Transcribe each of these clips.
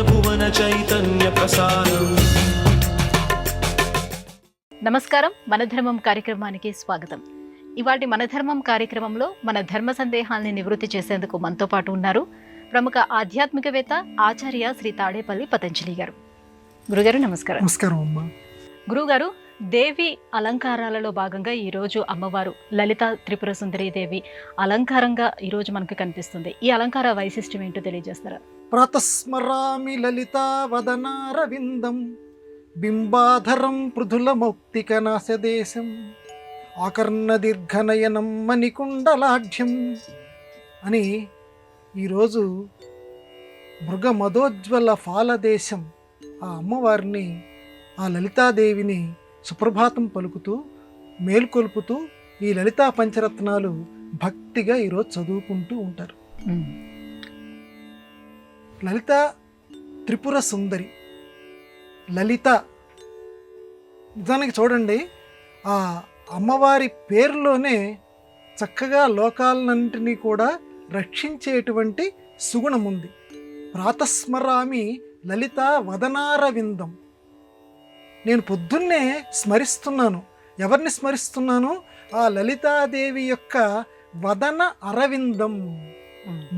భువన చైతన్య ప్రసారం. నమస్కారం, మన ధర్మం కార్యక్రమానికి స్వాగతం. ఇవాటి మన ధర్మం కార్యక్రమంలో మన ధర్మ సందేహాల్ని నివృత్తి చేసేందుకు మనతో పాటు ఉన్నారు ప్రముఖ ఆధ్యాత్మికవేత్త ఆచార్య శ్రీ తాడేపల్లి పతంజలి గారు. గురుగారు నమస్కారం. నమస్కారం అమ్మా. గురుగారు, దేవి అలంకారాలలో భాగంగా ఈరోజు అమ్మవారు లలిత త్రిపుర సుందరి దేవి అలంకారంగా ఈరోజు మనకు కనిపిస్తుంది. ఈ అలంకార వైశిష్ట్యం ఏంటో తెలియజేస్తారా? ప్రాతస్మరామి లలితా వదనారవిందం బింబాధరం పృథుల మౌక్తిక నాశదేశం ఆకర్ణ దీర్ఘనయనం మణికుండలాఢ్యం అని ఈరోజు మృగ మదోజ్వల ఫాలదేశం ఆ అమ్మవారిని, ఆ లలితాదేవిని సుప్రభాతం పలుకుతూ మేల్కొల్పుతూ ఈ లలితా పంచరత్నాలు భక్తిగా ఈరోజు చదువుకుంటూ ఉంటారు. లలిత త్రిపుర సుందరి లలిత, నిజానికి చూడండి, ఆ అమ్మవారి పేరులోనే చక్కగా లోకాలన్నింటినీ కూడా రక్షించేటువంటి సుగుణం ఉంది. ప్రాతస్మరామి లలిత వదనారవిందం. నేను పొద్దున్నే స్మరిస్తున్నాను. ఎవరిని స్మరిస్తున్నాను? ఆ లలితాదేవి యొక్క వదన అరవిందం,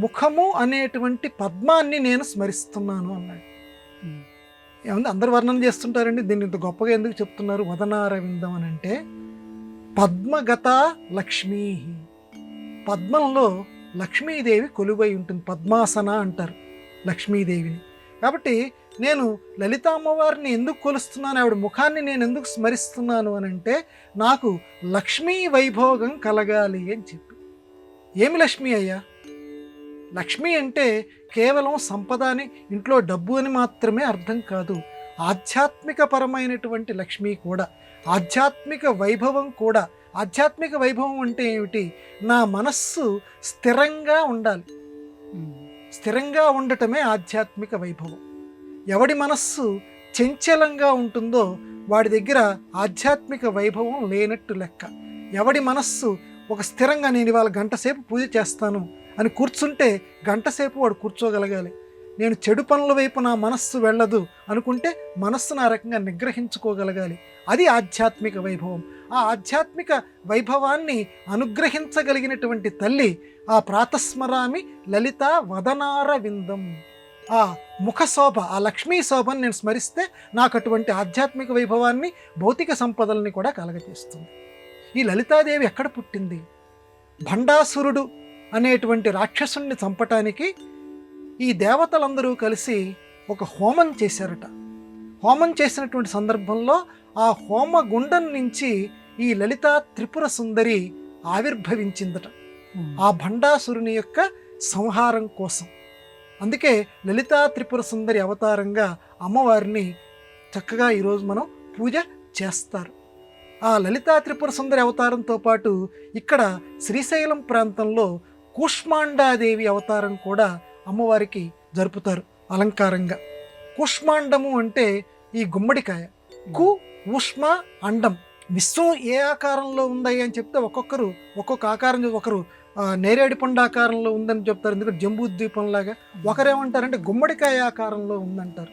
ముఖము అనేటువంటి పద్మాన్ని నేను స్మరిస్తున్నాను అన్నాడు. ఏమంటే అందరు వర్ణన చేస్తుంటారండి, దీన్ని ఇంత గొప్పగా ఎందుకు చెప్తున్నారు వదనారవిందం అని అంటే, పద్మగత లక్ష్మీ, పద్మంలో లక్ష్మీదేవి కొలువై ఉంటుంది. పద్మాసన అంటారు లక్ష్మీదేవిని. కాబట్టి నేను లలిత అమ్మవారిని ఎందుకు కొలుస్తున్నాను, ఆవిడ ముఖాన్ని నేను ఎందుకు స్మరిస్తున్నాను అని అంటే, నాకు లక్ష్మీ వైభోగం కలగాలి అని చెప్పి. ఏమి లక్ష్మి అయ్యా? లక్ష్మి అంటే కేవలం సంపద అని, ఇంట్లో డబ్బు అని మాత్రమే అర్థం కాదు. ఆధ్యాత్మిక పరమైనటువంటి లక్ష్మి కూడా, ఆధ్యాత్మిక వైభవం కూడా. ఆధ్యాత్మిక వైభవం అంటే ఏమిటి? నా మనస్సు స్థిరంగా ఉండాలి. స్థిరంగా ఉండటమే ఆధ్యాత్మిక వైభవం. ఎవడి మనస్సు చంచలంగా ఉంటుందో వాడి దగ్గర ఆధ్యాత్మిక వైభవం లేనట్టు లెక్క. ఎవడి మనస్సు ఒక స్థిరంగా, నేను ఇవాళ గంట సేపు పూజ చేస్తాను అని కూర్చుంటే గంటసేపు వాడు కూర్చోగలగాలి. నేను చెడు పనుల వైపు నా మనస్సు వెళ్ళదు అనుకుంటే మనస్సును ఆ రకంగా నిగ్రహించుకోగలగాలి. అది ఆధ్యాత్మిక వైభవం. ఆ ఆధ్యాత్మిక వైభవాన్ని అనుగ్రహించగలిగినటువంటి తల్లి ఆ ప్రాతస్మరామి లలిత వదనార విందం. ఆ ముఖ శోభ, ఆ లక్ష్మీ శోభను నేను స్మరిస్తే నాకు అటువంటి ఆధ్యాత్మిక వైభవాన్ని, భౌతిక సంపదల్ని కూడా కలగజేస్తుంది. ఈ లలితాదేవి ఎక్కడ పుట్టింది? భండాసురుడు అనేటువంటి రాక్షసుణ్ణి చంపటానికి ఈ దేవతలందరూ కలిసి ఒక హోమం చేశారట. హోమం చేసినటువంటి సందర్భంలో ఆ హోమగుండం నుంచి ఈ లలితా త్రిపుర సుందరి ఆవిర్భవించిందట, ఆ భండాసురుని యొక్క సంహారం కోసం. అందుకే లలితా త్రిపుర సుందరి అవతారంగా అమ్మవారిని చక్కగా ఈరోజు మనం పూజ చేస్తారు. ఆ లలితా త్రిపుర సుందరి అవతారంతో పాటు ఇక్కడ శ్రీశైలం ప్రాంతంలో కూష్మాండాదేవి అవతారం కూడా అమ్మవారికి జరుపుతారు అలంకారంగా. కూష్మాండము అంటే ఈ గుమ్మడికాయ. కు ఊష్మ అండం. విశ్వం ఏ ఆకారంలో ఉందయ్య అని చెప్తే ఒక్కొక్కరు ఒక్కొక్క ఆకారం, ఒకరు నేరేడు పండు ఆకారంలో ఉందని చెప్తారు, ఎందుకంటే జంబూ ద్వీపంలాగా. ఒకరేమంటారంటే గుమ్మడికాయ ఆకారంలో ఉందంటారు.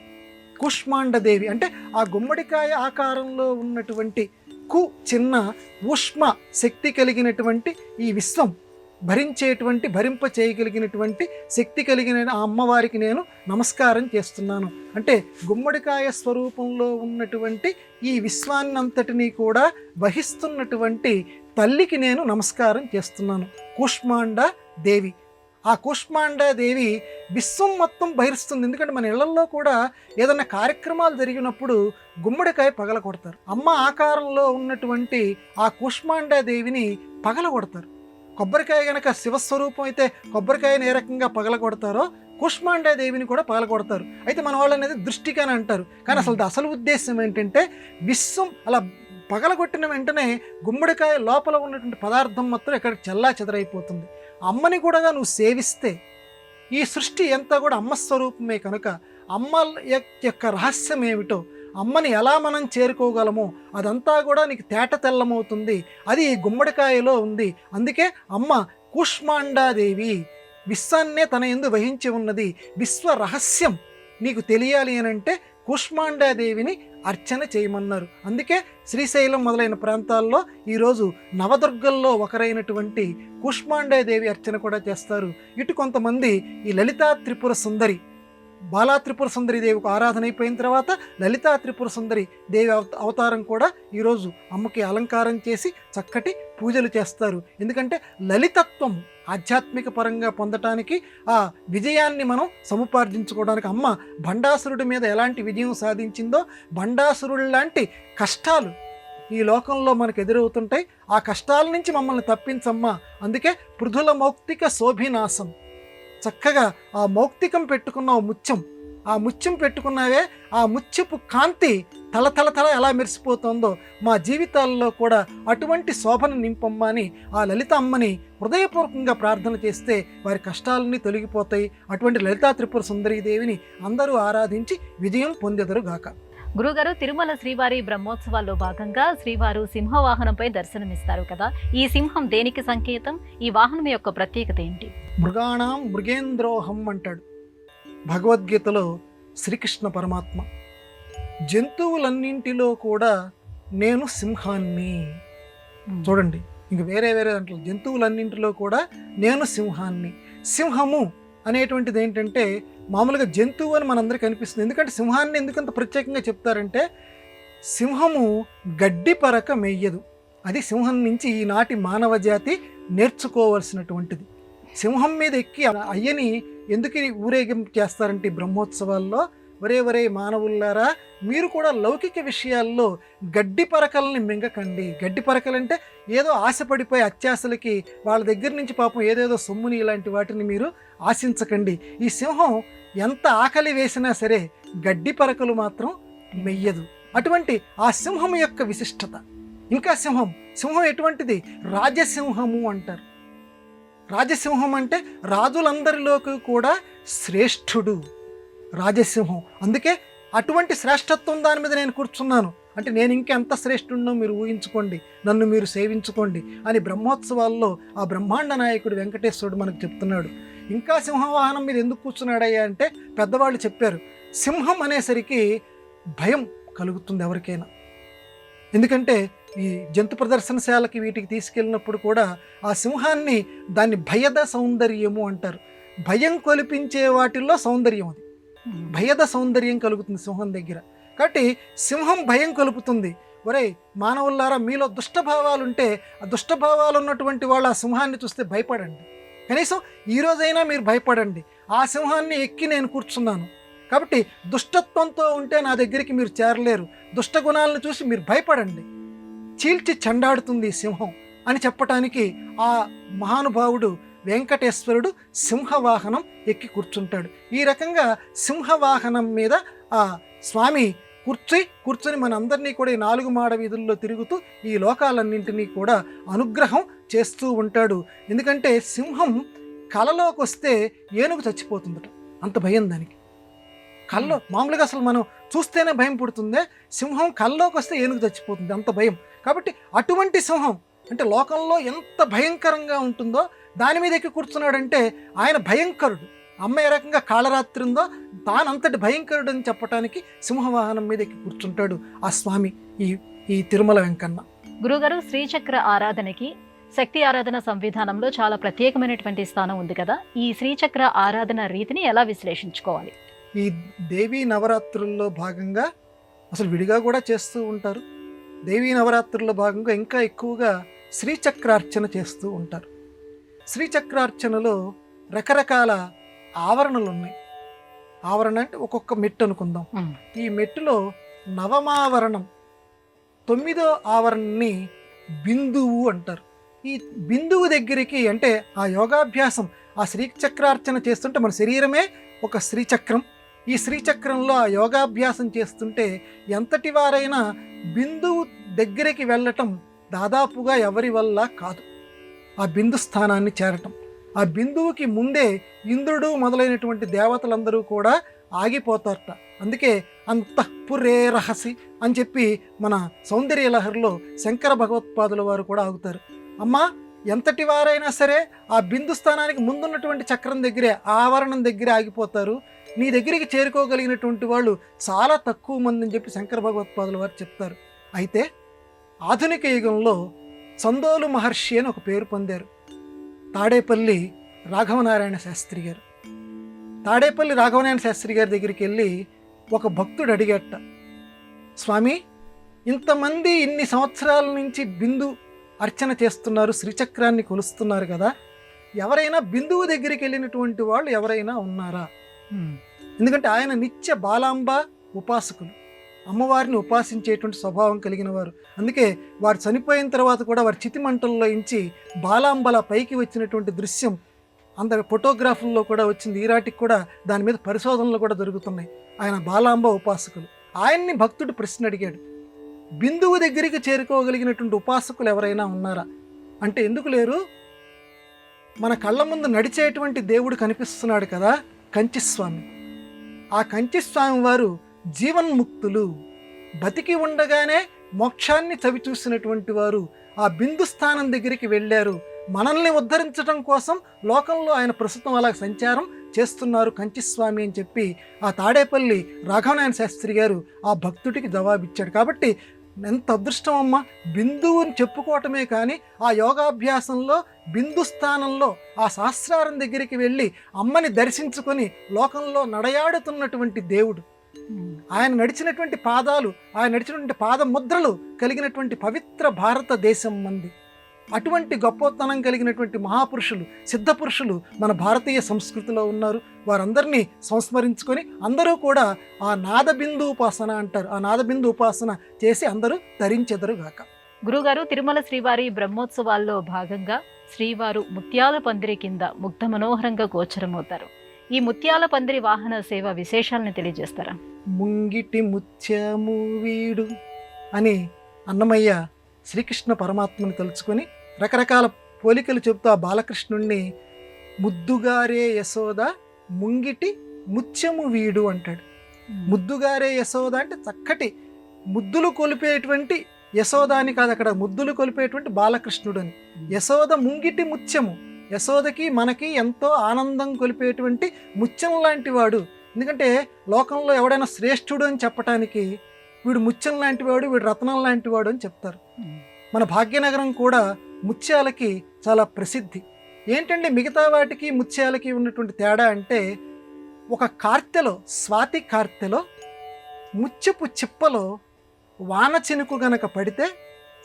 కూష్మాండదేవి అంటే ఆ గుమ్మడికాయ ఆకారంలో ఉన్నటువంటి కు చిన్న, ఊష్మ శక్తి కలిగినటువంటి ఈ విశ్వం భరించేటువంటి, భరింప చేయగలిగినటువంటి శక్తి కలిగిన ఆ అమ్మవారికి నేను నమస్కారం చేస్తున్నాను. అంటే గుమ్మడికాయ స్వరూపంలో ఉన్నటువంటి ఈ విశ్వాన్నంతటినీ కూడా వహిస్తున్నటువంటి తల్లికి నేను నమస్కారం చేస్తున్నాను. కూష్మాండ దేవి. ఆ కూష్మాండ దేవి విశ్వం మొత్తం బహిరుస్తుంది. ఎందుకంటే మన ఇళ్లలో కూడా ఏదైనా కార్యక్రమాలు జరిగినప్పుడు గుమ్మడికాయ పగల కొడతారు. అమ్మ ఆకారంలో ఉన్నటువంటి ఆ కూష్మాండ దేవిని పగల కొడతారు. కొబ్బరికాయ కనుక శివస్వరూపం అయితే కొబ్బరికాయని ఏ రకంగా పగల కొడతారో కూష్మాండ దేవిని కూడా పగల కొడతారు. అయితే మన వాళ్ళు అనేది దృష్టిగానే అంటారు, కానీ అసలు ఉద్దేశం ఏంటంటే విశ్వం అలా పగలగొట్టిన వెంటనే గుమ్మడికాయ లోపల ఉన్నటువంటి పదార్థం మొత్తం ఇక్కడ చెల్లా చెదరైపోతుంది. అమ్మని కూడా నువ్వు సేవిస్తే ఈ సృష్టి అంతా కూడా అమ్మ స్వరూపమే కనుక అమ్మ యొక్క రహస్యం ఏమిటో, అమ్మని ఎలా మనం చేరుకోగలమో అదంతా కూడా నీకు తేట తెల్లమవుతుంది. అది గుమ్మడికాయలో ఉంది. అందుకే అమ్మ కూష్మాండాదేవి విశ్వాన్నే తన యందు వహించి ఉన్నది. విశ్వ రహస్యం నీకు తెలియాలి అని అంటే కూష్మాండాదేవిని అర్చన చేయమన్నారు. అందుకే శ్రీశైలం మొదలైన ప్రాంతాల్లో ఈరోజు నవదుర్గల్లో ఒకరైనటువంటి కూష్మాండాదేవి అర్చన కూడా చేస్తారు. ఇటు కొంతమంది ఈ లలితా త్రిపుర సుందరి, బాలా త్రిపుర సుందరి దేవికి ఆరాధన అయిపోయిన తర్వాత లలితా త్రిపుర సుందరి దేవి అవతారం కూడా ఈరోజు అమ్మకి అలంకారం చేసి చక్కటి పూజలు చేస్తారు. ఎందుకంటే లలితత్వం ఆధ్యాత్మిక పరంగా పొందటానికి, ఆ విజయాన్ని మనం సముపార్జించుకోవడానికి అమ్మ భండాసురుడి మీద ఎలాంటి విజయం సాధించిందో, భండాసురుడు లాంటి కష్టాలు ఈ లోకంలో మనకు ఎదురవుతుంటాయి, ఆ కష్టాల నుంచి మమ్మల్ని తప్పించమ్మా. అందుకే పృథుల మౌక్తిక శోభినాశం, చక్కగా ఆ మౌక్తికం పెట్టుకున్న ముత్యం, ఆ ముత్యం పెట్టుకున్నావే, ఆ ముత్యపు కాంతి తల ఎలా మెరిసిపోతుందో మా జీవితాల్లో కూడా అటువంటి శోభను నింపమ్మ అని ఆ లలిత అమ్మని హృదయపూర్వకంగా ప్రార్థన చేస్తే వారి కష్టాలన్నీ తొలగిపోతాయి. అటువంటి లలితా త్రిపుర సుందరీదేవిని అందరూ ఆరాధించి విజయం పొందెదరుగాక. గురుగారు, తిరుమల శ్రీవారి బ్రహ్మోత్సవాల్లో భాగంగా శ్రీవారు సింహవాహనంపై దర్శనమిస్తారు కదా, ఈ సింహం దేనికి సంకేతం? ఈ వాహనం యొక్క ప్రత్యేకత ఏంటి? మృగాణం మృగేంద్రోహం అంటాడు భగవద్గీతలో శ్రీకృష్ణ పరమాత్మ. జంతువులన్నింటిలో కూడా నేను సింహాన్ని. చూడండి, ఇంక వేరే దాంట్లో జంతువులన్నింటిలో కూడా నేను సింహాన్ని. సింహము అనేటువంటిది ఏంటంటే మామూలుగా జంతువు అని మనందరికీ అనిపిస్తుంది. ఎందుకంటే సింహాన్ని ఎందుకంత ప్రత్యేకంగా చెప్తారంటే, సింహము గడ్డి పరక మెయ్యదు. అది సింహం నుంచి ఈనాటి మానవ జాతి నేర్చుకోవాల్సినటువంటిది. సింహం మీద ఎక్కి అయ్యని ఎందుకు ఊరేగింపు చేస్తారంటే బ్రహ్మోత్సవాల్లో, వరే మానవులారా, మీరు కూడా లౌకిక విషయాల్లో గడ్డి పరకల్ని మింగకండి. గడ్డి పరకలంటే ఏదో ఆశపడిపోయి అత్యాశలకి వాళ్ళ దగ్గర నుంచి పాపం ఏదేదో సొమ్ముని ఇలాంటి వాటిని మీరు ఆశించకండి. ఈ సింహం ఎంత ఆకలి వేసినా సరే గడ్డి పరకలు మాత్రం మెయ్యదు. అటువంటి ఆ సింహం యొక్క విశిష్టత. ఇంకా సింహం ఎటువంటిది? రాజసింహము అంటారు. రాజసింహం అంటే రాజులందరిలోకి కూడా శ్రేష్ఠుడు రాజసింహం. అందుకే అటువంటి శ్రేష్ఠత్వం దాని మీద నేను కూర్చున్నాను అంటే నేను ఇంకెంత శ్రేష్ఠుడినో మీరు ఊహించుకోండి, నన్ను మీరు సేవించుకోండి అని బ్రహ్మోత్సవాల్లో ఆ బ్రహ్మాండ నాయకుడు వెంకటేశ్వరుడు మనకు చెప్తున్నాడు. ఇంకా సింహవాహనం మీద ఎందుకు కూర్చున్నాడయ్యా అంటే పెద్దవాళ్ళు చెప్పారు, సింహం అనేసరికి భయం కలుగుతుంది ఎవరికైనా. ఎందుకంటే ఈ జంతు ప్రదర్శనశాలకి వీటికి తీసుకెళ్ళినప్పుడు కూడా ఆ సింహాన్ని దాన్ని భయద సౌందర్యము అంటారు. భయం కొలిపించే వాటిల్లో సౌందర్యం అది. భయద సౌందర్యం కలుగుతుంది సింహం దగ్గర. కాబట్టి సింహం భయం కలుపుతుంది. ఒరే మానవులారా, మీలో దుష్టభావాలుంటే ఆ దుష్టభావాలు ఉన్నటువంటి వాళ్ళు ఆ సింహాన్ని చూస్తే భయపడండి. కనీసం ఈరోజైనా మీరు భయపడండి. ఆ సింహాన్ని ఎక్కి నేను కూర్చున్నాను కాబట్టి దుష్టత్వంతో ఉంటే నా దగ్గరికి మీరు చేరలేరు. దుష్ట గుణాలను చూసి మీరు భయపడండి. చీల్చి చెండాడుతుంది సింహం అని చెప్పటానికి ఆ మహానుభావుడు వెంకటేశ్వరుడు సింహవాహనం ఎక్కి కూర్చుంటాడు. ఈ రకంగా సింహవాహనం మీద ఆ స్వామి కూర్చొని మనందరినీ కూడా ఈ 4 మాడ వీధుల్లో తిరుగుతూ ఈ లోకాలన్నింటినీ కూడా అనుగ్రహం చేస్తూ ఉంటాడు. ఎందుకంటే సింహం కలలోకి వస్తే ఏనుగు చచ్చిపోతుందట, అంత భయం దానికి. కల్లో మామూలుగా అసలు మనం చూస్తేనే భయం పుడుతుందే, సింహం కల్లోకి వస్తే ఏనుగు చచ్చిపోతుంది, అంత భయం. కాబట్టి అటువంటి సింహం అంటే లోకంలో ఎంత భయంకరంగా ఉంటుందో దాని మీద ఎక్కి కూర్చున్నాడంటే ఆయన భయంకరుడు. అమ్మ ఏ రకంగా కాళరాత్రి ఉందో తానంతటి భయంకరుడు అని చెప్పడానికి సింహవాహనం మీద ఎక్కి కూర్చుంటాడు ఆ స్వామి ఈ తిరుమల వెంకన్న. గురుగారు, శ్రీచక్ర ఆరాధనకి శక్తి ఆరాధన సంవిధానంలో చాలా ప్రత్యేకమైనటువంటి స్థానం ఉంది కదా, ఈ శ్రీచక్ర ఆరాధన రీతిని ఎలా విశ్లేషించుకోవాలి? ఈ దేవీ నవరాత్రుల్లో భాగంగా అసలు విడిగా కూడా చేస్తూ ఉంటారు. దేవీ నవరాత్రుల్లో భాగంగా ఇంకా ఎక్కువగా శ్రీచక్రార్చన చేస్తూ ఉంటారు. శ్రీచక్రార్చనలో రకరకాల ఆవరణలు ఉన్నాయి. ఆవరణ అంటే ఒక్కొక్క మెట్టు అనుకుందాం. ఈ మెట్టులో నవమావరణం 9వ ఆవరణని బిందువు అంటారు. ఈ బిందువు దగ్గరికి అంటే ఆ యోగాభ్యాసం, ఆ శ్రీచక్రార్చన చేస్తుంటే మన శరీరమే ఒక శ్రీచక్రం. ఈ శ్రీచక్రంలో ఆ యోగాభ్యాసం చేస్తుంటే ఎంతటి వారైనా బిందువు దగ్గరికి వెళ్ళటం దాదాపుగా ఎవరి వల్ల కాదు. ఆ బిందు స్థానాన్ని చేరటం, ఆ బిందువుకి ముందే ఇంద్రుడు మొదలైనటువంటి దేవతలందరూ కూడా ఆగిపోతారట. అందుకే అంతఃపురే రహసి అని చెప్పి మన సౌందర్య లహరిలో శంకర భగవత్పాదుల వారు కూడా ఆగుతారు. అమ్మా, ఎంతటి వారైనా సరే ఆ బిందు స్థానానికి ముందున్నటువంటి చక్రం దగ్గరే, ఆవరణం దగ్గరే ఆగిపోతారు. నీ దగ్గరికి చేరుకోగలిగినటువంటి వాళ్ళు చాలా తక్కువ మంది అని చెప్పి శంకర భగవత్పాదుల వారు చెప్తారు. అయితే ఆధునిక యుగంలో చందోలు మహర్షి అని ఒక పేరు పొందారు తాడేపల్లి రాఘవనారాయణ శాస్త్రి గారు. తాడేపల్లి రాఘవనారాయణ శాస్త్రి గారి దగ్గరికి వెళ్ళి ఒక భక్తుడు అడిగట, స్వామి, ఇంతమంది ఇన్ని సంవత్సరాల నుంచి బిందు అర్చన చేస్తున్నారు, శ్రీచక్రాన్ని కొలుస్తున్నారు కదా, ఎవరైనా బిందువు దగ్గరికి వెళ్ళినటువంటి వాళ్ళు ఎవరైనా ఉన్నారా? ఎందుకంటే ఆయన నిత్య బాలాంబ ఉపాసకులు, అమ్మవారిని ఉపాసించేటువంటి స్వభావం కలిగిన వారు. అందుకే వారు చనిపోయిన తర్వాత కూడా వారి చితిమంటల్లో ఇంచి బాలాంబల పైకి వచ్చినటువంటి దృశ్యం అంత ఫోటోగ్రాఫుల్లో కూడా వచ్చింది. ఈరాటికి కూడా దాని మీద పరిశోధనలు కూడా జరుగుతున్నాయి. ఆయన బాలాంబ ఉపాసకులు. ఆయన్ని భక్తుడు ప్రశ్న అడిగాడు, బిందువు దగ్గరికి చేరుకోగలిగినటువంటి ఉపాసకులు ఎవరైనా ఉన్నారా అంటే, ఎందుకు లేరు, మన కళ్ళ ముందు నడిచేటువంటి దేవుడు కనిపిస్తున్నాడు కదా, కంచిస్వామి. ఆ కంచిస్వామి వారు జీవన్ముక్తులు, బతికి ఉండగానే మోక్షాన్ని చవి చూసినటువంటి వారు. ఆ బిందు స్థానం దగ్గరికి వెళ్ళారు. మనల్ని ఉద్ధరించడం కోసం లోకంలో ఆయన ప్రస్తుతం అలా సంచారం చేస్తున్నారు కంచిస్వామి అని చెప్పి ఆ తాడేపల్లి రాఘవనారాయణ శాస్త్రి గారు ఆ భక్తుడికి జవాబిచ్చాడు. కాబట్టి ఎంత అదృష్టం అమ్మ, బిందువుని చెప్పుకోవటమే కానీ ఆ యోగాభ్యాసంలో బిందు స్థానంలో ఆ సహస్రారం దగ్గరికి వెళ్ళి అమ్మని దర్శించుకొని లోకంలో నడయాడుతున్నటువంటి దేవుడు. ఆయన నడిచినటువంటి పాదాలు, ఆయన నడిచినటువంటి పాదముద్రలు కలిగినటువంటి పవిత్ర భారతదేశం మంది. అటువంటి గొప్పతనం కలిగినటువంటి మహాపురుషులు, సిద్ధపురుషులు మన భారతీయ సంస్కృతిలో ఉన్నారు. వారందరినీ సంస్మరించుకొని అందరూ కూడా ఆ నాదబిందు ఉపాసన అంటారు, ఆ నాదబిందు ఉపాసన చేసి అందరూ ధరించెదరుగాక. గురుగారు, తిరుమల శ్రీవారి బ్రహ్మోత్సవాల్లో భాగంగా శ్రీవారు ముత్యాల పందిరి కింద ముగ్ధ మనోహరంగా గోచరమవుతారు. ఈ ముత్యాల పందిరి వాహన సేవ విశేషాలను తెలియజేస్తారా? ముంగిటి ముత్యము వీడు అని అన్నమయ్య శ్రీకృష్ణ పరమాత్మని తలుచుకొని రకరకాల పోలికలు చెబుతూ ఆ బాలకృష్ణుణ్ణి ముద్దుగారే యశోద ముంగిటి ముత్యము వీడు అంటాడు. ముద్దుగారే యశోద అంటే చక్కటి ముద్దులు కొలిపేటువంటి యశోద అని కాదు, అక్కడ ముద్దులు కొలిపేటువంటి బాలకృష్ణుడు అని. యశోద ముంగిటి ముత్యము, యశోదకి మనకి ఎంతో ఆనందం కొలిపేటువంటి ముత్యం లాంటి వాడు. ఎందుకంటే లోకంలో ఎవడైనా శ్రేష్ఠుడు అని చెప్పటానికి వీడు ముత్యం లాంటి వాడు, వీడు రత్నం లాంటి వాడు అని చెప్తారు. మన భాగ్యనగరం కూడా ముత్యాలకి చాలా ప్రసిద్ధి. ఏంటంటే మిగతా వాటికి ముత్యాలకి ఉన్నటువంటి తేడా అంటే, ఒక కార్తెలో, స్వాతి కార్తెలో ముత్యపు చిప్పలో వాన చినుకు గనక పడితే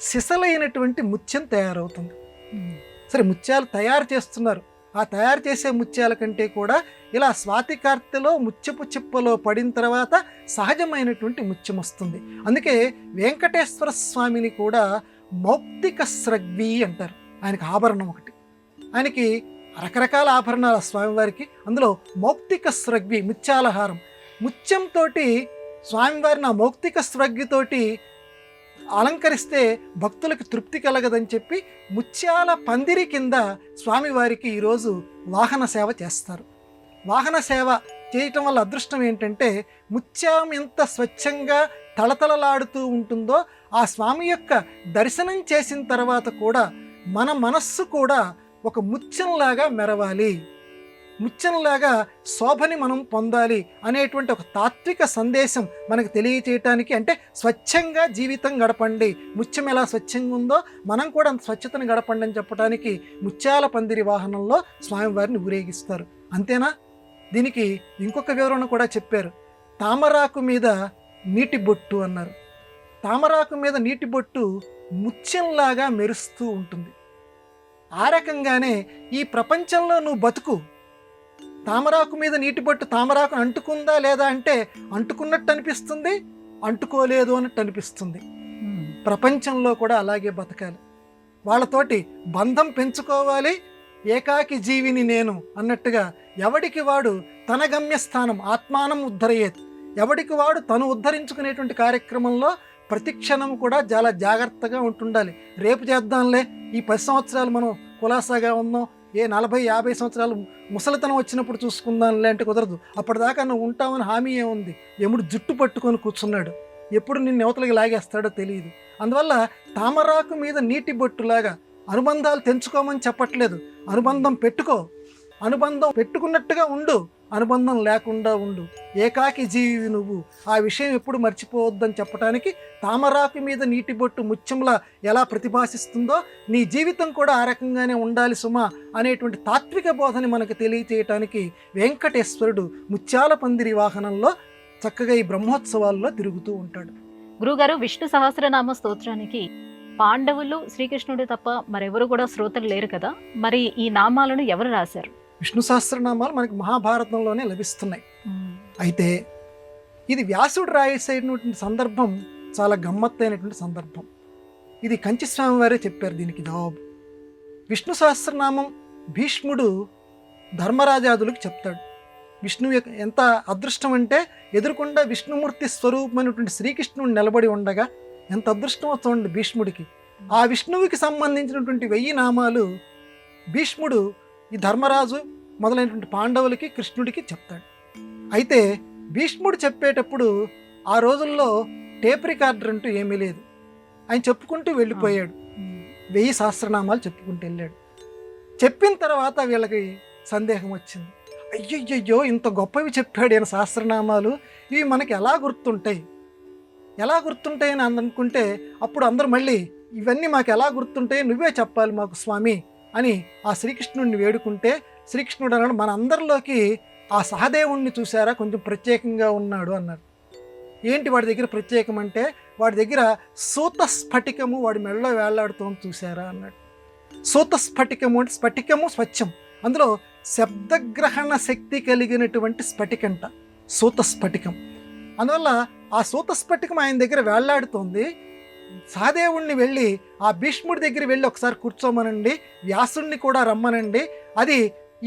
సిసలైనటువంటి ముత్యం తయారవుతుంది. సరే, ముత్యాలు తయారు చేస్తున్నారు. ఆ తయారు చేసే ముత్యాల కంటే కూడా ఇలా స్వాతి కార్తెలో ముత్యపు చిప్పలో పడిన తర్వాత సహజమైనటువంటి ముత్యం వస్తుంది. అందుకే వెంకటేశ్వర స్వామిని కూడా మౌక్తిక స్రగ్వి అంటారు. ఆయనకి ఆభరణం ఒకటి, ఆయనకి రకరకాల ఆభరణాల స్వామివారికి, అందులో మౌక్తిక స్రగ్వి ముత్యాలహారం. ముత్యంతో స్వామివారిని ఆ మౌక్తిక స్రగ్వితోటి అలంకరిస్తే భక్తులకు తృప్తి కలగదని చెప్పి ముత్యాల పందిరి కింద స్వామివారికి ఈరోజు వాహన సేవ చేస్తారు. వాహన సేవ చేయటం వల్ల అదృష్టం ఏంటంటే, ముత్యం ఎంత స్వచ్ఛంగా తళతళలాడుతూ ఉంటుందో ఆ స్వామి యొక్క దర్శనం చేసిన తర్వాత కూడా మన మనస్సు కూడా ఒక ముత్యంలాగా మెరవాలి, ముత్యంలాగా శోభని మనం పొందాలి అనేటువంటి ఒక తాత్విక సందేశం మనకు తెలియచేయటానికి, అంటే స్వచ్ఛంగా జీవితం గడపండి, ముత్యం ఎలా స్వచ్ఛంగా ఉందో మనం కూడా అంత స్వచ్ఛతను గడపండి అని చెప్పడానికి ముత్యాల పందిరి వాహనంలో స్వామివారిని ఊరేగిస్తారు. అంతేనా? దీనికి ఇంకొక వివరణ కూడా చెప్పారు. తామరాకు మీద నీటి బొట్టు అన్నారు. తామరాకు మీద నీటి బొట్టు ముత్యంలాగా మెరుస్తూ ఉంటుంది. ఆ రకంగానే ఈ ప్రపంచంలో నువ్వు బతుకు. తామరాకు మీద నీటి బొట్టు తామరాకు అంటుకుందా లేదా అంటే అంటుకున్నట్టు అనిపిస్తుంది, అంటుకోలేదు అన్నట్టు అనిపిస్తుంది. ప్రపంచంలో కూడా అలాగే బతకాలి, వాళ్ళతోటి బంధం పెంచుకోవాలి. ఏకాకి జీవిని నేను అన్నట్టుగా ఎవడికి వాడు తన గమ్యస్థానం ఆత్మానం ఉద్ధరయేత్, ఎవడికి వాడు తను ఉద్ధరించుకునేటువంటి కార్యక్రమంలో ప్రతిక్షణం కూడా చాలా జాగ్రత్తగా ఉంటుండాలి. రేపు చేద్దాంలే, ఈ 10 సంవత్సరాలు మనం కులాసాగా ఉందాం, ఏ 40-50 సంవత్సరాలు ముసలితనం వచ్చినప్పుడు చూసుకుందాంలే అంటే కుదరదు. అప్పటిదాకా నువ్వు ఉంటామని హామీ ఏముంది? ఎముడు జుట్టు పట్టుకొని కూర్చున్నాడు, ఎప్పుడు నిన్ను యువతలకి లాగేస్తాడో తెలియదు. అందువల్ల తామరాకు మీద నీటి బొట్టులాగా అనుబంధాలు తెంచుకోమని చెప్పట్లేదు. అనుబంధం పెట్టుకో, అనుబంధం పెట్టుకున్నట్టుగా ఉండు, అనుబంధం లేకుండా ఉండు, ఏకాకి జీవి నువ్వు, ఆ విషయం ఎప్పుడు మర్చిపోవద్దని చెప్పడానికి తామరాకు మీద నీటి బొట్టు ముత్యంలా ఎలా ప్రతిభాసిస్తుందో నీ జీవితం కూడా ఆ రకంగానే ఉండాలి సుమా అనేటువంటి తాత్విక బోధని మనకు తెలియచేయటానికి వెంకటేశ్వరుడు ముత్యాల పందిరి వాహనంలో చక్కగా ఈ బ్రహ్మోత్సవాల్లో తిరుగుతూ ఉంటాడు. గురుగారు, విష్ణు సహస్రనామ స్తోత్రానికి పాండవులు, శ్రీకృష్ణుడు తప్ప మరెవరు కూడా శ్రోతలు లేరు కదా, మరి ఈ నామాలను ఎవరు రాశారు? విష్ణు సహస్రనామాలు మనకి మహాభారతంలోనే లభిస్తున్నాయి. అయితే ఇది వ్యాసుడు రాసేటువంటి సందర్భం చాలా గమ్మత్తైనటువంటి సందర్భం. ఇది కంచిస్వామి వారే చెప్పారు దీనికి జవాబు. విష్ణు సహస్రనామం భీష్ముడు ధర్మరాజాదులకు చెప్తాడు. విష్ణువు ఎంత అదృష్టం అంటే ఎదురుకుండా విష్ణుమూర్తి స్వరూపమైనటువంటి శ్రీకృష్ణుడు నిలబడి ఉండగా ఎంత అదృష్టం వస్తుంది భీష్ముడికి. ఆ విష్ణువుకి సంబంధించినటువంటి 1000 నామాలు భీష్ముడు ఈ ధర్మరాజు మొదలైనటువంటి పాండవులకి కృష్ణుడికి చెప్తాడు. అయితే భీష్ముడు చెప్పేటప్పుడు ఆ రోజుల్లో టేప్ రికార్డర్ అంటూ ఏమీ లేదు. ఆయన చెప్పుకుంటూ వెళ్ళిపోయాడు. 1000 సహస్రనామాలు చెప్పుకుంటూ వెళ్ళాడు. చెప్పిన తర్వాత వీళ్ళకి సందేహం వచ్చింది. అయ్యయ్యో, ఇంత గొప్పవి చెప్పాడు ఈయన సహస్రనామాలు, ఇవి మనకి ఎలా గుర్తుంటాయి అని అనుకుంటే అప్పుడు అందరూ మళ్ళీ ఇవన్నీ మాకు ఎలా గుర్తుంటాయి, నువ్వే చెప్పాలి మాకు స్వామి అని ఆ శ్రీకృష్ణుడిని వేడుకుంటే శ్రీకృష్ణుడు అన్నాడు, మన అందరిలోకి ఆ సహదేవుణ్ణి చూసారా, కొంచెం ప్రత్యేకంగా ఉన్నాడు అన్నారు. ఏంటి వాడి దగ్గర ప్రత్యేకం అంటే, వాడి దగ్గర సూత స్ఫటికము వాడి మెడలో వేళ్లాడుతోంది చూసారా అన్నాడు. సూత స్ఫటికము అంటే స్ఫటికము స్వచ్ఛం, అందులో శబ్దగ్రహణ శక్తి కలిగినటువంటి స్ఫటికంట సూత స్ఫటికం. అందువల్ల ఆ సూత స్ఫటికం ఆయన దగ్గర వేళ్లాడుతోంది. సహదేవుణ్ణి వెళ్ళి ఆ భీష్ముడి దగ్గర వెళ్ళి ఒకసారి కూర్చోమనండి, వ్యాసుణ్ణి కూడా రమ్మనండి, అది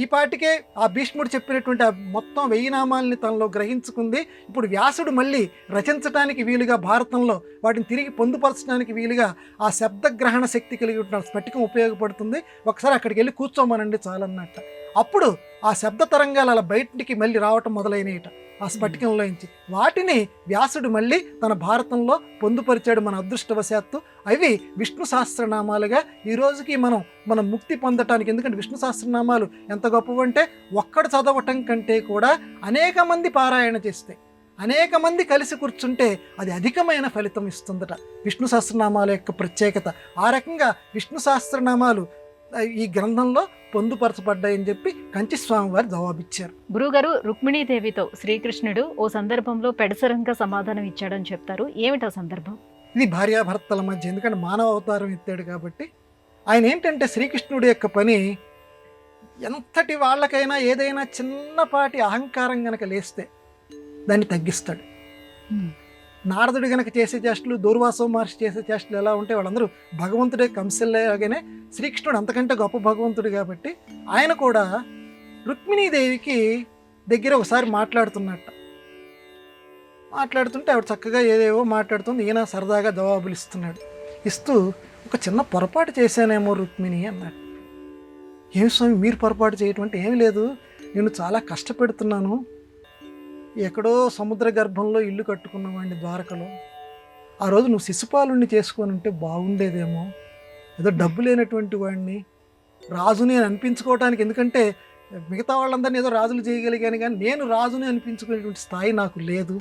ఈ పాటికే ఆ భీష్ముడు చెప్పినటువంటి ఆ మొత్తం 1000 నామాలని తనలో గ్రహించుకుంది. ఇప్పుడు వ్యాసుడు మళ్ళీ రచించడానికి వీలుగా భారతంలో వాటిని తిరిగి పొందుపరచడానికి వీలుగా ఆ శబ్దగ్రహణ శక్తి కలిగి ఉన్న స్ఫటికం ఉపయోగపడుతుంది, ఒకసారి అక్కడికి వెళ్ళి కూర్చోమనండి చాలన్నట్ట. అప్పుడు ఆ శబ్ద తరంగాలు అలా బయటికి మళ్ళీ రావటం మొదలైనట ఆ స్ఫటికంలోంచి. వాటిని వ్యాసుడు మళ్ళీ తన భారతంలో పొందుపరిచాడు మన అదృష్టవశాత్తు. అవి విష్ణు సహస్రనామాలుగా ఈ రోజుకి మనం ముక్తి పొందటానికి. ఎందుకంటే విష్ణు సహస్రనామాలు ఎంత గొప్పవంటే ఒక్కడు చదవటం కంటే కూడా అనేక మంది పారాయణ చేస్తే, అనేక మంది కలిసి కూర్చుంటే అది అధికమైన ఫలితం ఇస్తుందట విష్ణు సహస్రనామాల యొక్క ప్రత్యేకత. ఆ రకంగా విష్ణు సహస్రనామాలు ఈ గ్రంథంలో పొందుపరచబడ్డాయని చెప్పి కంచిస్వామి వారు జవాబిచ్చారు. గురుగారు, రుక్మిణీదేవితో శ్రీకృష్ణుడు ఓ సందర్భంలో పెడసరంగా సమాధానం ఇచ్చాడని చెప్తారు. ఏమిటా సందర్భం? ఇది భార్యాభర్తల మధ్య, ఎందుకంటే మానవ అవతారం ఎత్తాడు కాబట్టి. ఆయన ఏంటంటే శ్రీకృష్ణుడి యొక్క పని, ఎంతటి వాళ్ళకైనా ఏదైనా చిన్నపాటి అహంకారం గనక లేస్తే దాన్ని తగ్గిస్తాడు. నారదుడు గనక చేసే చేష్టలు, దూర్వాసో మహర్షి చేసే చేష్టలు ఎలా ఉంటే వాళ్ళందరూ భగవంతుడే కంసల్లాగానే శ్రీకృష్ణుడు అంతకంటే గొప్ప భగవంతుడు కాబట్టి ఆయన కూడా రుక్మిణీదేవికి దగ్గర ఒకసారి మాట్లాడుతుంటే ఆవిడ చక్కగా ఏదేవో మాట్లాడుతుంది, ఈయన సరదాగా జవాబులు ఇస్తూ ఒక చిన్న పొరపాటు చేశానేమో రుక్మిణి అన్నాడు. ఏమి స్వామి మీరు పొరపాటు చేయటం అంటే, ఏమి లేదు, నేను చాలా కష్టపెడుతున్నాను, ఎక్కడో సముద్ర గర్భంలో ఇల్లు కట్టుకున్నామండి ద్వారకలో, ఆ రోజు నువ్వు శిశుపాలుణ్ణి చేసుకొని ఉంటే బాగుండేదేమో, ఏదో డబ్బు లేనటువంటి వాడిని రాజుని అని అనిపించుకోవటానికి, ఎందుకంటే మిగతా వాళ్ళందరినీ ఏదో రాజులు చేయగలిగాను కానీ నేను రాజుని అనిపించుకునేటువంటి స్థాయి నాకు లేదు,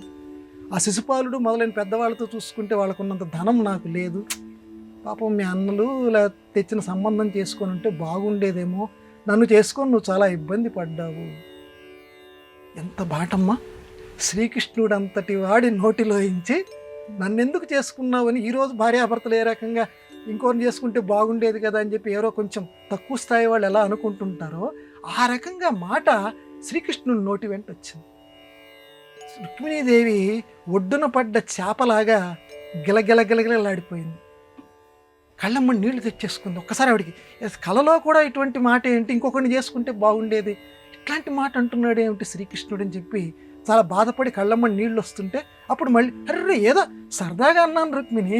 ఆ శిశుపాలుడు మొదలైన పెద్దవాళ్ళతో చూసుకుంటే వాళ్ళకున్నంత ధనం నాకు లేదు, పాపం మీ అన్నలు ఇలా తెచ్చిన సంబంధం చేసుకొని ఉంటే బాగుండేదేమో, నన్ను చేసుకొని నువ్వు చాలా ఇబ్బంది పడ్డావు. ఎంత బాటమ్మా, శ్రీకృష్ణుడు అంతటి వాడి నోటిలోంచి నన్నెందుకు చేసుకున్నావని ఈరోజు భార్యాభర్తలు ఏ రకంగా ఇంకోరిని చేసుకుంటే బాగుండేది కదా అని చెప్పి ఎవరో కొంచెం తక్కువ స్థాయి వాళ్ళు ఎలా అనుకుంటుంటారో ఆ రకంగా మాట శ్రీకృష్ణుడి నోటి వెంట వచ్చింది. రుక్మిణీదేవి ఒడ్డున పడ్డ చేపలాగా గిలగిలగిలగిలాడిపోయింది, కళ్ళమ్మ నీళ్లు తెచ్చేసుకుంది. ఒక్కసారి ఆవిడికి కలలో కూడా ఇటువంటి మాట ఏంటి, ఇంకొకరిని చేసుకుంటే బాగుండేది, ఇట్లాంటి మాట అంటున్నాడు ఏమిటి శ్రీకృష్ణుడు అని చెప్పి చాలా బాధపడి కళ్ళమ్మ నీళ్ళు వస్తుంటే అప్పుడు మళ్ళీ అర్రే ఏదో సరదాగా అన్నాను రుక్మిణి,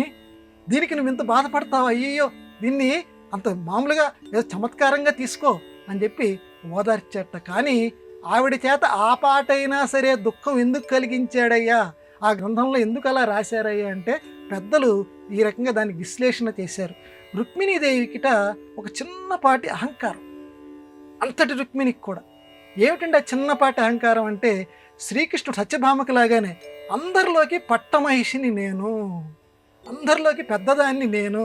దీనికి నువ్వు ఇంత బాధపడతావు, అయ్యయ్యో దీన్ని అంత మామూలుగా ఏదో చమత్కారంగా తీసుకో అని చెప్పి ఓదార్చేట. కానీ ఆవిడ చేత ఆ పాటైనా సరే దుఃఖం ఎందుకు కలిగించాడయ్యా, ఆ గ్రంథంలో ఎందుకు అలా రాశారయ్యా అంటే పెద్దలు ఈ రకంగా దాన్ని విశ్లేషణ చేశారు. రుక్మిణీదేవికిట ఒక చిన్నపాటి అహంకారం, అంతటి రుక్మిణికి కూడా ఏమిటండి ఆ చిన్నపాటి అహంకారం అంటే, శ్రీకృష్ణుడు సత్యభామకు లాగానే అందరిలోకి పట్టమహిషిని నేను, అందరిలోకి పెద్దదాన్ని నేను,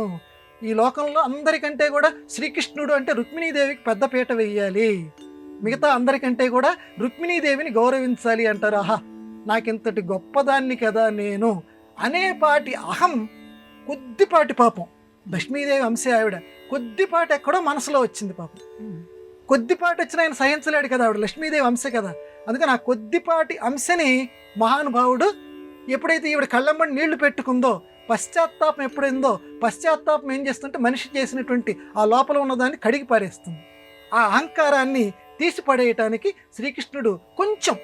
ఈ లోకంలో అందరికంటే కూడా శ్రీకృష్ణుడు అంటే రుక్మిణీదేవికి పెద్దపీట వెయ్యాలి, మిగతా అందరికంటే కూడా రుక్మిణీదేవిని గౌరవించాలి అంటారు. ఆహా, నాకింతటి గొప్పదాన్ని కదా నేను అనేపాటి అహం కొద్దిపాటి, పాపం లక్ష్మీదేవి అంశే ఆవిడ, కొద్దిపాటి ఎక్కడో మనసులో వచ్చింది పాపం. కొద్దిపాటి వచ్చిన ఆయన సహించలేడు కదా, ఆవిడ లక్ష్మీదేవి అంశ కదా. అందుకని ఆ కొద్దిపాటి అంశని మహానుభావుడు ఎప్పుడైతే ఈవిడ కళ్ళమ్మడి నీళ్లు పెట్టుకుందో, పశ్చాత్తాపం ఎప్పుడైందో, పశ్చాత్తాపం ఏం చేస్తుంటే మనిషి చేసినటువంటి ఆ లోపల ఉన్నదాన్ని కడిగి పారేస్తుంది. ఆ అహంకారాన్ని తీసిపడేయటానికి శ్రీకృష్ణుడు కొంచెం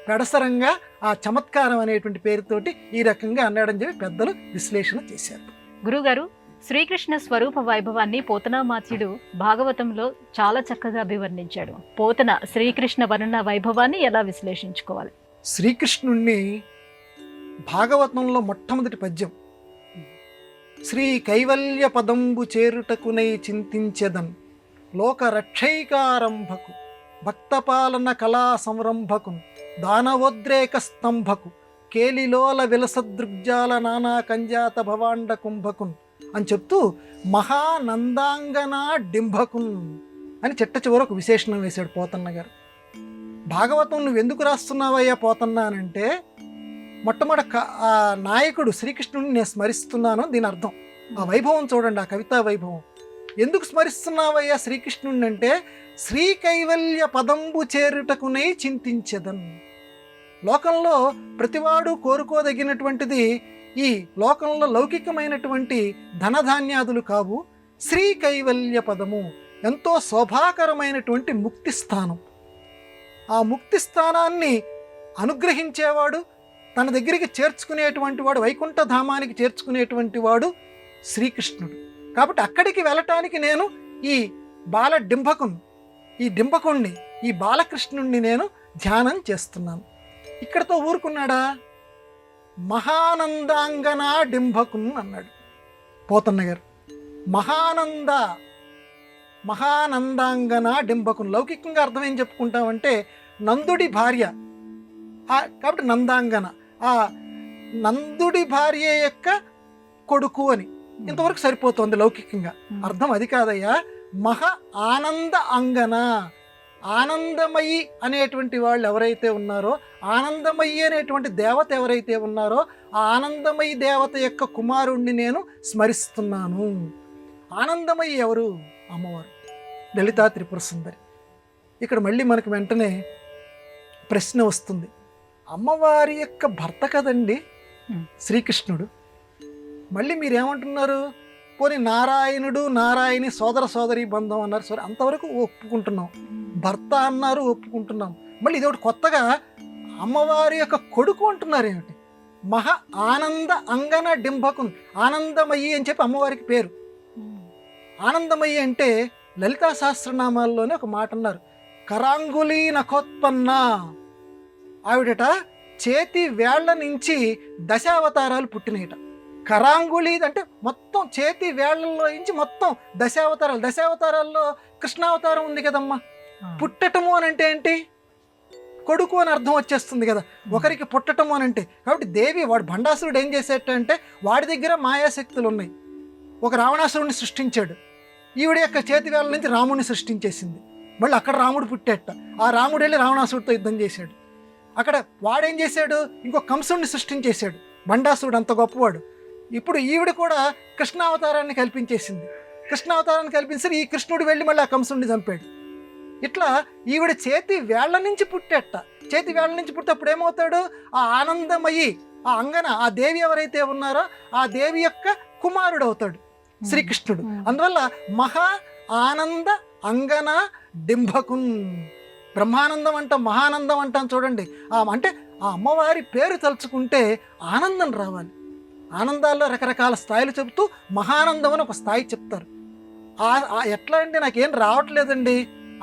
పెడసరంగా ఆ చమత్కారం అనేటువంటి పేరుతోటి ఈ రకంగా అన్నాడని చెప్పి పెద్దలు విశ్లేషణ చేశారు. గురుగారు, శ్రీకృష్ణ స్వరూప వైభవాన్ని పోతనామాత్యుడు భాగవతంలో చాలా చక్కగా అభివర్ణించాడు. పోతన శ్రీకృష్ణ వర్ణన వైభవాన్ని ఎలా విశ్లేషించుకోవాలి? శ్రీకృష్ణుణ్ణి భాగవతంలో మొట్టమొదటి పద్యం, శ్రీ కైవల్య పదంబు చేరుటకునై చింతించెదన్ లోక రక్షైకారంభకు భక్తపాలన కళా సంరంభకు దానవోద్రేక స్తంభకు కేలిలోల విలసదృగ్జాల నానా కంజాత భవాండ కుంభకున్ అని చెప్తూ మహానందాంగనా డింభకున్ అని చిట్ట చివరకు విశేషణం వేశాడు పోతన్న గారు. భాగవతం నువ్వు ఎందుకు రాస్తున్నావయ్యా పోతన్నా అనంటే, మొట్టమొదటి ఆ నాయకుడు శ్రీకృష్ణుడిని నేను స్మరిస్తున్నాను దీని అర్థం. ఆ వైభవం చూడండి, ఆ కవితా వైభవం. ఎందుకు స్మరిస్తున్నావయ్యా శ్రీకృష్ణుడిని అంటే, శ్రీ కైవల్య పదంబు చేరుటకునై చింతించెదన్. లోకంలో ప్రతివాడు కోరుకోదగినటువంటిది ఈ లోకంలో లౌకికమైనటువంటి ధనధాన్యాదులు కావు, శ్రీ కైవల్య పదము ఎంతో శోభాకరమైనటువంటి ముక్తి స్థానం. ఆ ముక్తి స్థానాన్ని అనుగ్రహించేవాడు, తన దగ్గరికి చేర్చుకునేటువంటి వాడు, వైకుంఠ ధామానికి చేర్చుకునేటువంటి వాడు శ్రీకృష్ణుడు. కాబట్టి అక్కడికి వెళ్ళటానికి నేను ఈ బాల డింభకుణ్ణి, ఈ డింభకుణ్ణి, ఈ బాలకృష్ణుణ్ణి నేను ధ్యానం చేస్తున్నాను. ఇక్కడతో ఊరుకున్నాడా? మహానందాంగనా డింభకున్ అన్నాడు పోతన్న గారు. మహానందాంగనా డింభకున్. లౌకికంగా అర్థం ఏం చెప్పుకుంటామంటే నందుడి భార్య, కాబట్టి నందాంగన, ఆ నందుడి భార్య యొక్క కొడుకు అని ఇంతవరకు సరిపోతుంది లౌకికంగా. అర్థం అది కాదయ్యా. మహా ఆనంద అంగన, ఆనందమయి అనేటువంటి వాళ్ళు ఎవరైతే ఉన్నారో, ఆనందమయి అనేటువంటి దేవత ఎవరైతే ఉన్నారో, ఆ ఆనందమయి దేవత యొక్క కుమారుణ్ణి నేను స్మరిస్తున్నాను. ఆనందమయి ఎవరు? అమ్మవారు లలితా త్రిపుర సుందరి. ఇక్కడ మళ్ళీ మనకు వెంటనే ప్రశ్న వస్తుంది, అమ్మవారి యొక్క భర్త కదండి శ్రీకృష్ణుడు, మళ్ళీ మీరేమంటున్నారు? పోనీ నారాయణుడు నారాయణి సోదర సోదరి బంధం అన్నారు, సరే అంతవరకు ఒప్పుకుంటున్నాం. భర్త అన్నారు, ఒప్పుకుంటున్నాం. మళ్ళీ ఇదొకటి కొత్తగా అమ్మవారి యొక్క కొడుకు అంటున్నారు ఏమిటి? మహా ఆనంద అంగన డింభకున్, ఆనందమయ్యి అని చెప్పి అమ్మవారికి పేరు. ఆనందమయ్యి అంటే లలితా సహస్రనామాల్లోనే ఒక మాట అన్నారు, కరాంగులీ నఖోత్పన్న. ఆవిడట చేతి వేళ్ల నుంచి దశావతారాలు పుట్టినయట. కరాంగుళి అంటే మొత్తం చేతి వేళ్లలో నుంచి మొత్తం దశావతారాలు. దశావతారాల్లో కృష్ణావతారం ఉంది కదమ్మా. పుట్టటము అని అంటే ఏంటి? కొడుకు అని అర్థం వచ్చేస్తుంది కదా ఒకరికి పుట్టటము అని అంటే. కాబట్టి దేవి, వాడు భండాసురుడు ఏం చేసేటంటే వాడి దగ్గర మాయాశక్తులు ఉన్నాయి. ఒక రావణాసురుడిని సృష్టించాడు, ఈవిడ యొక్క చేతి వేళ్ల నుంచి రాముడిని సృష్టించేసింది. మళ్ళీ అక్కడ రాముడు పుట్టేట, ఆ రాముడు వెళ్ళి రావణాసురుడితో యుద్ధం చేశాడు. అక్కడ వాడేం చేశాడు, ఇంకో కంసుడిని సృష్టించేశాడు. భండాసురుడు అంత గొప్పవాడు. ఇప్పుడు ఈవిడ కూడా కృష్ణావతారాన్ని కల్పించేసింది. కృష్ణావతారాన్ని కల్పించి ఈ కృష్ణుడు వెళ్ళి మళ్ళీ ఆ కంసుడిని చంపాడు. ఇట్లా ఈవిడ చేతి వేళ్ల నుంచి పుట్టేట. చేతి వేళ్ల నుంచి పుడితే అప్పుడు ఏమవుతాడు? ఆ ఆనందమయ్యి, ఆ అంగన, ఆ దేవి ఎవరైతే ఉన్నారో ఆ దేవి యొక్క కుమారుడు అవుతాడు శ్రీకృష్ణుడు. అందువల్ల మహా ఆనంద అంగన డింభకున్. బ్రహ్మానందం అంటాం, మహానందం అంటాం చూడండి. అంటే ఆ అమ్మవారి పేరు తలుచుకుంటే ఆనందం రావాలి. ఆనందాల్లో రకరకాల స్థాయిలు చెబుతూ మహానందం అని ఒక స్థాయి చెప్తారు. ఎట్లా అంటే నాకేం రావట్లేదండి,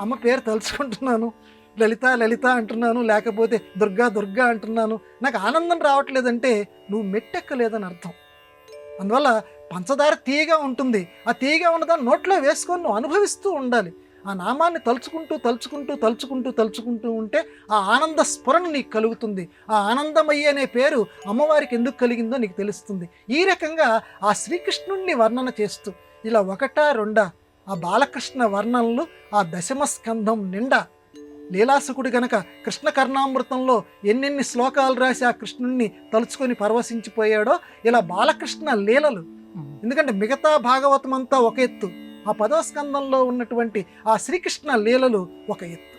అమ్మ పేరు తలుచుకుంటున్నాను, లలిత లలిత అంటున్నాను, లేకపోతే దుర్గా దుర్గా అంటున్నాను, నాకు ఆనందం రావట్లేదంటే నువ్వు మెట్టెక్కలేదని అర్థం. అందువల్ల పంచదార తీయగా ఉంటుంది, ఆ తీయగా ఉన్నదాన్ని నోట్లో వేసుకొని నువ్వు అనుభవిస్తూ ఉండాలి. ఆ నామాన్ని తలుచుకుంటూ ఉంటే ఆ ఆనంద స్ఫురణ నీకు కలుగుతుంది. ఆ ఆనందమయ్య అనే పేరు అమ్మవారికి ఎందుకు కలిగిందో నీకు తెలుస్తుంది. ఈ రకంగా ఆ శ్రీకృష్ణుణ్ణి వర్ణన చేస్తూ ఇలా ఒకటా రెండా ఆ బాలకృష్ణ వర్ణనలు ఆ దశమ స్కంధం నిండా లీలాసుకుడు గనక కృష్ణ కర్ణామృతంలో ఎన్నెన్ని శ్లోకాలు రాసి ఆ కృష్ణుణ్ణి తలుచుకొని పరవశించిపోయాడో ఇలా బాలకృష్ణ లీలలు. ఎందుకంటే మిగతా భాగవతం అంతా ఒక ఎత్తు, ఆ 10వ స్కందంలో ఉన్నటువంటి ఆ శ్రీకృష్ణ లీలలు ఒక ఎత్తు.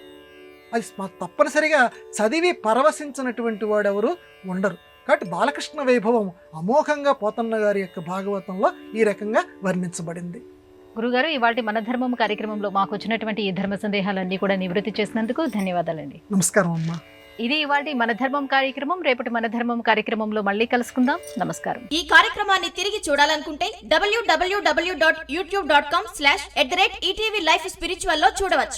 అది తప్పనిసరిగా చదివి పరవశించినటువంటి వాడెవరు ఉండరు. కాబట్టి బాలకృష్ణ వైభవం అమోఘంగా పోతన్న గారి యొక్క భాగవతంలో ఈ రకంగా వర్ణించబడింది. గురుగారు, ఇవాటి మన ధర్మం కార్యక్రమంలో మాకు వచ్చినటువంటి ఈ ధర్మ సందేహాలన్నీ కూడా నివృత్తి చేసినందుకు ధన్యవాదాలండి. నమస్కారం అమ్మా. ఇది ఇవాటి మన ధర్మం కార్యక్రమం. రేపటి మన ధర్మం కార్యక్రమంలో మళ్ళీ కలుసుకుందాం. నమస్కారం. ఈ కార్యక్రమాన్ని తిరిగి చూడాలనుకుంటే www.youtube.com/ETV Life Spiritual లో చూడవచ్చు.